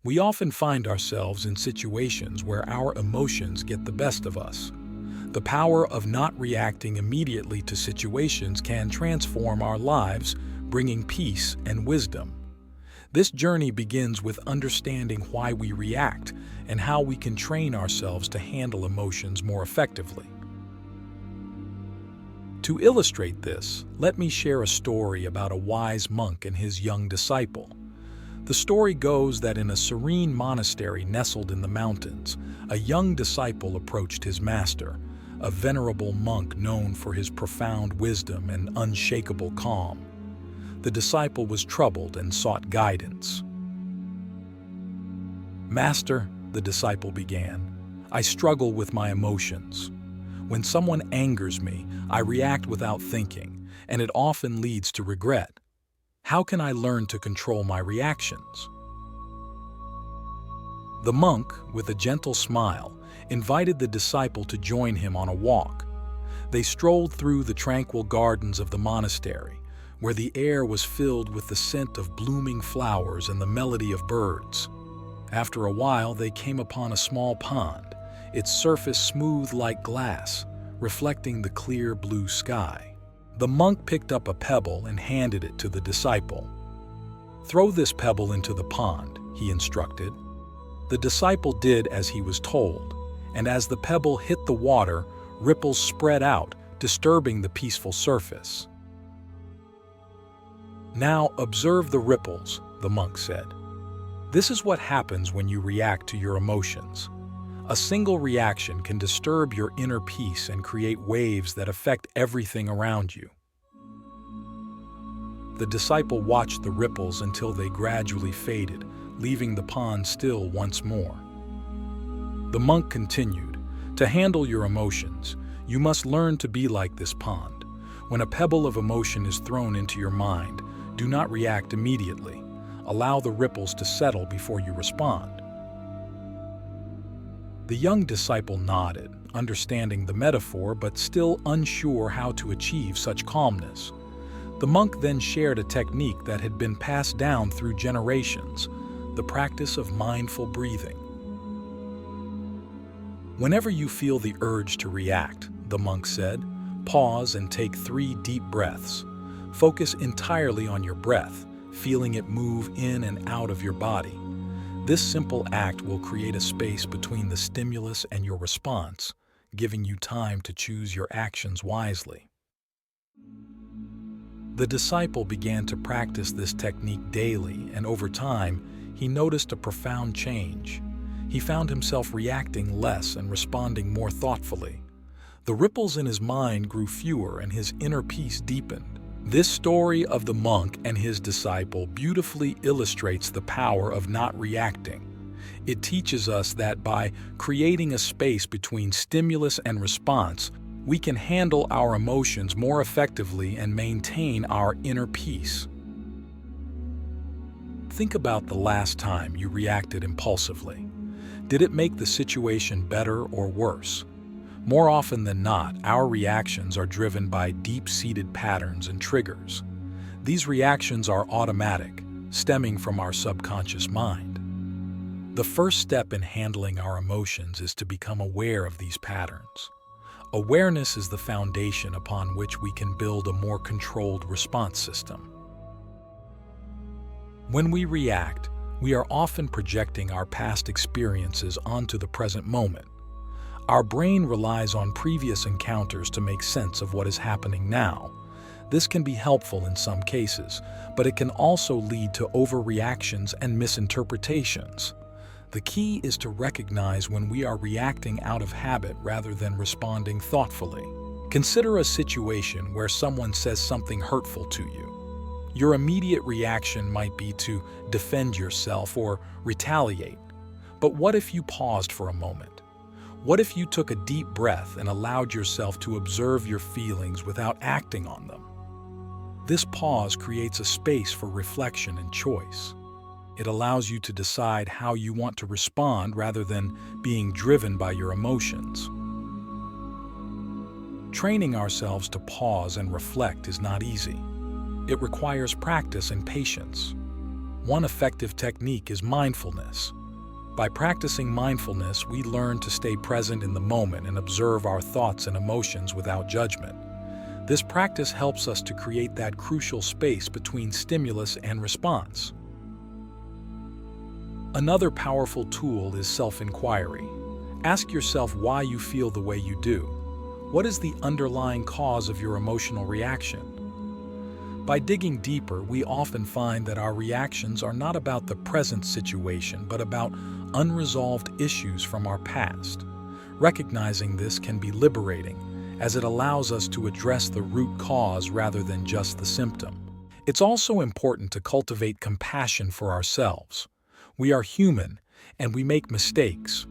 We often find ourselves in situations where our emotions get the best of us. The power of not reacting immediately to situations can transform our lives, bringing peace and wisdom. This journey begins with understanding why we react and how we can train ourselves to handle emotions more effectively. To illustrate this, let me share a story about a wise monk and his young disciple. The story goes that in a serene monastery nestled in the mountains, a young disciple approached his master, a venerable monk known for his profound wisdom and unshakable calm. The disciple was troubled and sought guidance. "Master," the disciple began, "I struggle with my emotions. When someone angers me, I react without thinking, and it often leads to regret. How can I learn to control my reactions?" The monk, with a gentle smile, invited the disciple to join him on a walk. They strolled through the tranquil gardens of the monastery, where the air was filled with the scent of blooming flowers and the melody of birds. After a while, they came upon a small pond, its surface smooth like glass, reflecting the clear blue sky. The monk picked up a pebble and handed it to the disciple. "Throw this pebble into the pond," he instructed. The disciple did as he was told, and as the pebble hit the water, ripples spread out, disturbing the peaceful surface. "Now observe the ripples," the monk said. "This is what happens when you react to your emotions. A single reaction can disturb your inner peace and create waves that affect everything around you." The disciple watched the ripples until they gradually faded, leaving the pond still once more. The monk continued, "To handle your emotions, you must learn to be like this pond. When a pebble of emotion is thrown into your mind, do not react immediately. Allow the ripples to settle before you respond." The young disciple nodded, understanding the metaphor but still unsure how to achieve such calmness. The monk then shared a technique that had been passed down through generations, the practice of mindful breathing. "Whenever you feel the urge to react," the monk said, "pause and take 3 deep breaths. Focus entirely on your breath, feeling it move in and out of your body. This simple act will create a space between the stimulus and your response, giving you time to choose your actions wisely." The disciple began to practice this technique daily, and over time, he noticed a profound change. He found himself reacting less and responding more thoughtfully. The ripples in his mind grew fewer and his inner peace deepened. This story of the monk and his disciple beautifully illustrates the power of not reacting. It teaches us that by creating a space between stimulus and response, we can handle our emotions more effectively and maintain our inner peace. Think about the last time you reacted impulsively. Did it make the situation better or worse? More often than not, our reactions are driven by deep-seated patterns and triggers. These reactions are automatic, stemming from our subconscious mind. The first step in handling our emotions is to become aware of these patterns. Awareness is the foundation upon which we can build a more controlled response system. When we react, we are often projecting our past experiences onto the present moment. Our brain relies on previous encounters to make sense of what is happening now. This can be helpful in some cases, but it can also lead to overreactions and misinterpretations. The key is to recognize when we are reacting out of habit rather than responding thoughtfully. Consider a situation where someone says something hurtful to you. Your immediate reaction might be to defend yourself or retaliate. But what if you paused for a moment? What if you took a deep breath and allowed yourself to observe your feelings without acting on them? This pause creates a space for reflection and choice. It allows you to decide how you want to respond rather than being driven by your emotions. Training ourselves to pause and reflect is not easy. It requires practice and patience. One effective technique is mindfulness. By practicing mindfulness, we learn to stay present in the moment and observe our thoughts and emotions without judgment. This practice helps us to create that crucial space between stimulus and response. Another powerful tool is self-inquiry. Ask yourself why you feel the way you do. What is the underlying cause of your emotional reaction? By digging deeper, we often find that our reactions are not about the present situation, but about unresolved issues from our past. Recognizing this can be liberating, as it allows us to address the root cause rather than just the symptom. It's also important to cultivate compassion for ourselves. We are human, and we make mistakes.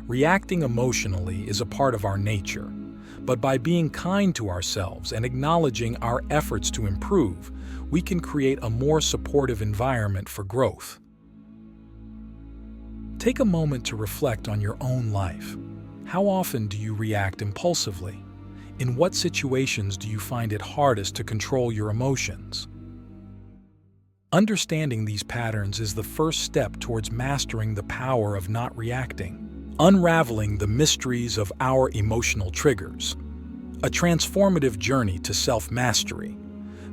Reacting emotionally is a part of our nature, but by being kind to ourselves and acknowledging our efforts to improve, we can create a more supportive environment for growth. Take a moment to reflect on your own life. How often do you react impulsively? In what situations do you find it hardest to control your emotions? Understanding these patterns is the first step towards mastering the power of not reacting, unraveling the mysteries of our emotional triggers. A transformative journey to self-mastery.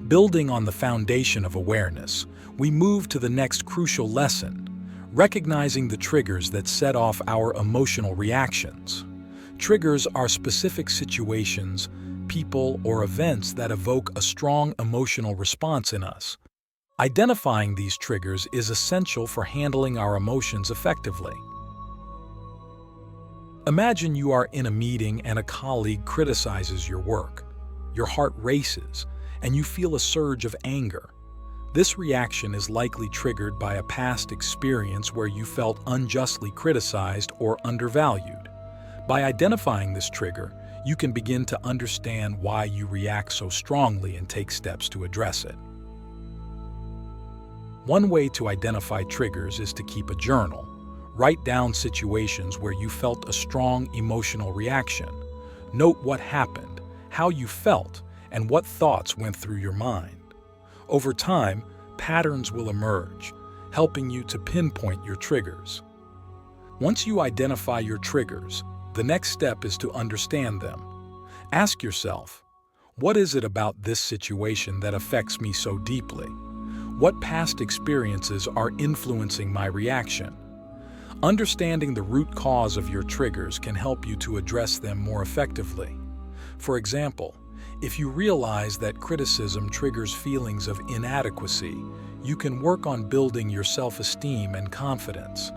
Building on the foundation of awareness, we move to the next crucial lesson, recognizing the triggers that set off our emotional reactions. Triggers are specific situations, people, or events that evoke a strong emotional response in us. Identifying these triggers is essential for handling our emotions effectively. Imagine you are in a meeting and a colleague criticizes your work. Your heart races, and you feel a surge of anger. This reaction is likely triggered by a past experience where you felt unjustly criticized or undervalued. By identifying this trigger, you can begin to understand why you react so strongly and take steps to address it. One way to identify triggers is to keep a journal. Write down situations where you felt a strong emotional reaction. Note what happened, how you felt, and what thoughts went through your mind. Over time, patterns will emerge, helping you to pinpoint your triggers. Once you identify your triggers, the next step is to understand them. Ask yourself, what is it about this situation that affects me so deeply? What past experiences are influencing my reaction? Understanding the root cause of your triggers can help you to address them more effectively. For example, if you realize that criticism triggers feelings of inadequacy, you can work on building your self-esteem and confidence.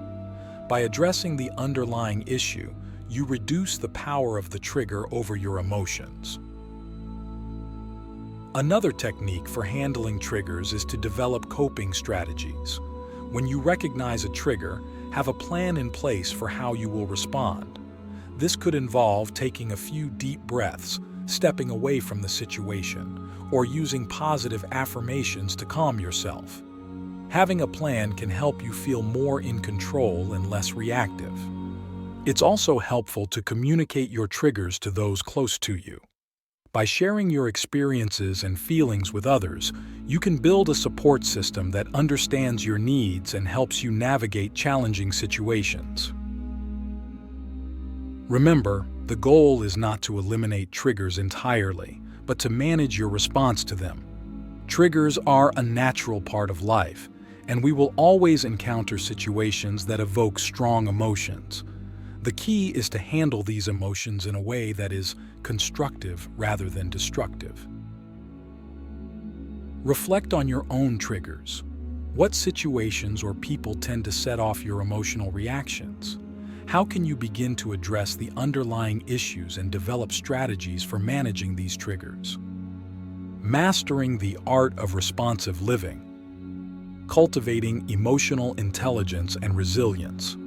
By addressing the underlying issue, you reduce the power of the trigger over your emotions. Another technique for handling triggers is to develop coping strategies. When you recognize a trigger, have a plan in place for how you will respond. This could involve taking a few deep breaths, stepping away from the situation, or using positive affirmations to calm yourself. Having a plan can help you feel more in control and less reactive. It's also helpful to communicate your triggers to those close to you. By sharing your experiences and feelings with others, you can build a support system that understands your needs and helps you navigate challenging situations. Remember, the goal is not to eliminate triggers entirely, but to manage your response to them. Triggers are a natural part of life, and we will always encounter situations that evoke strong emotions. The key is to handle these emotions in a way that is constructive rather than destructive. Reflect on your own triggers. What situations or people tend to set off your emotional reactions? How can you begin to address the underlying issues and develop strategies for managing these triggers? Mastering the art of responsive living. Cultivating emotional intelligence and resilience.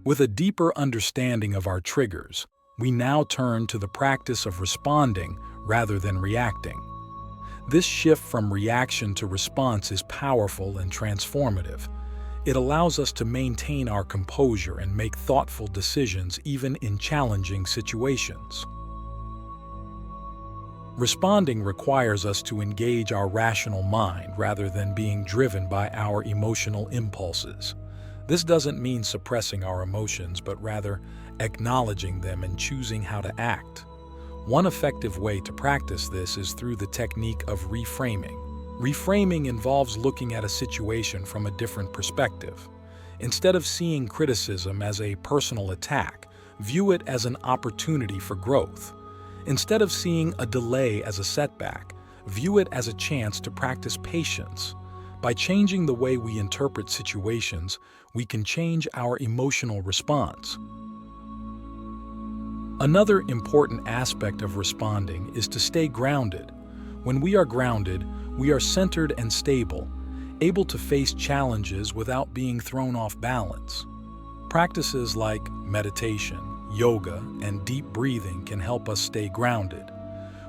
With a deeper understanding of our triggers, we now turn to the practice of responding rather than reacting. This shift from reaction to response is powerful and transformative. It allows us to maintain our composure and make thoughtful decisions even in challenging situations. Responding requires us to engage our rational mind rather than being driven by our emotional impulses. This doesn't mean suppressing our emotions, but rather acknowledging them and choosing how to act. One effective way to practice this is through the technique of reframing. Reframing involves looking at a situation from a different perspective. Instead of seeing criticism as a personal attack, view it as an opportunity for growth. Instead of seeing a delay as a setback, view it as a chance to practice patience. By changing the way we interpret situations, we can change our emotional response. Another important aspect of responding is to stay grounded. When we are grounded, we are centered and stable, able to face challenges without being thrown off balance. Practices like meditation, yoga, and deep breathing can help us stay grounded.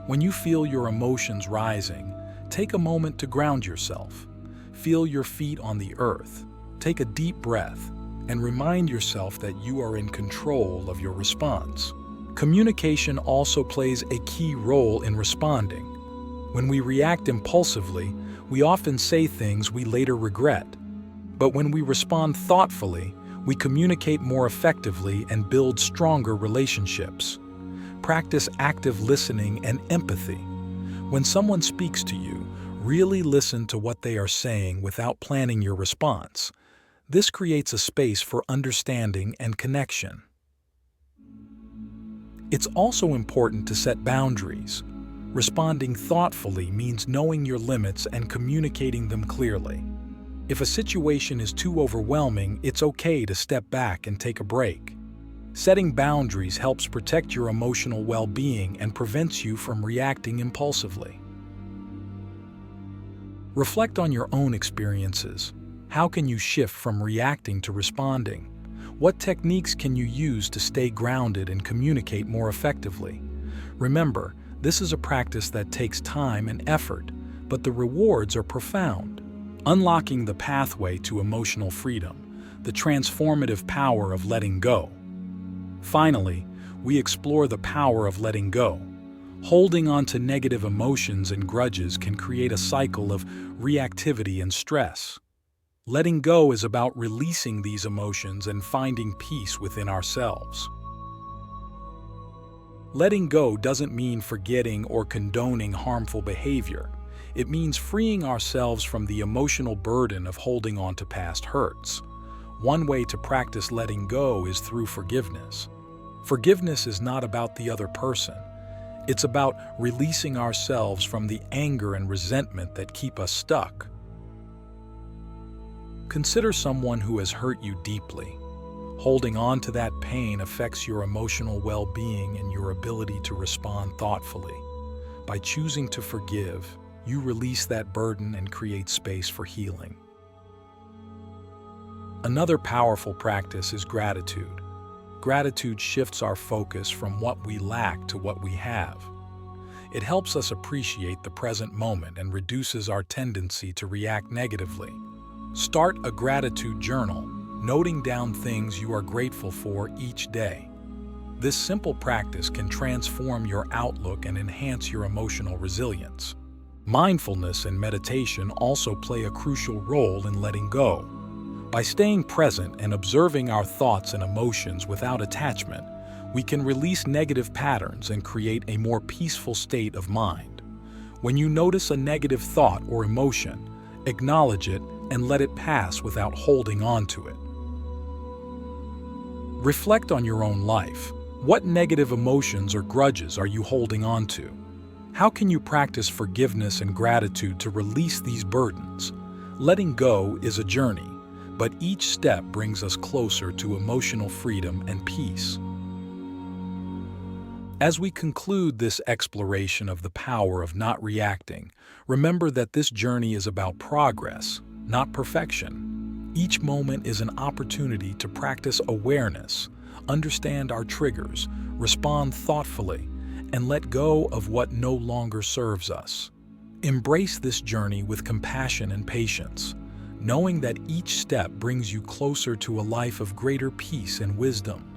When you feel your emotions rising, take a moment to ground yourself. Feel your feet on the earth. Take a deep breath and remind yourself that you are in control of your response. Communication also plays a key role in responding. When we react impulsively, we often say things we later regret. But when we respond thoughtfully, we communicate more effectively and build stronger relationships. Practice active listening and empathy. When someone speaks to you, really listen to what they are saying without planning your response. This creates a space for understanding and connection. It's also important to set boundaries. Responding thoughtfully means knowing your limits and communicating them clearly. If a situation is too overwhelming, it's okay to step back and take a break. Setting boundaries helps protect your emotional well-being and prevents you from reacting impulsively. Reflect on your own experiences. How can you shift from reacting to responding? What techniques can you use to stay grounded and communicate more effectively? Remember, this is a practice that takes time and effort, but the rewards are profound. Unlocking the pathway to emotional freedom, the transformative power of letting go. Finally, we explore the power of letting go. Holding on to negative emotions and grudges can create a cycle of reactivity and stress. Letting go is about releasing these emotions and finding peace within ourselves. Letting go doesn't mean forgetting or condoning harmful behavior. It means freeing ourselves from the emotional burden of holding on to past hurts. One way to practice letting go is through forgiveness. Forgiveness is not about the other person. It's about releasing ourselves from the anger and resentment that keep us stuck. Consider someone who has hurt you deeply. Holding on to that pain affects your emotional well-being and your ability to respond thoughtfully. By choosing to forgive, you release that burden and create space for healing. Another powerful practice is gratitude. Gratitude shifts our focus from what we lack to what we have. It helps us appreciate the present moment and reduces our tendency to react negatively. Start a gratitude journal, noting down things you are grateful for each day. This simple practice can transform your outlook and enhance your emotional resilience. Mindfulness and meditation also play a crucial role in letting go. By staying present and observing our thoughts and emotions without attachment, we can release negative patterns and create a more peaceful state of mind. When you notice a negative thought or emotion, acknowledge it and let it pass without holding on to it. Reflect on your own life. What negative emotions or grudges are you holding on to? How can you practice forgiveness and gratitude to release these burdens? Letting go is a journey, but each step brings us closer to emotional freedom and peace. As we conclude this exploration of the power of not reacting, remember that this journey is about progress, not perfection. Each moment is an opportunity to practice awareness, understand our triggers, respond thoughtfully, and let go of what no longer serves us. Embrace this journey with compassion and patience, knowing that each step brings you closer to a life of greater peace and wisdom.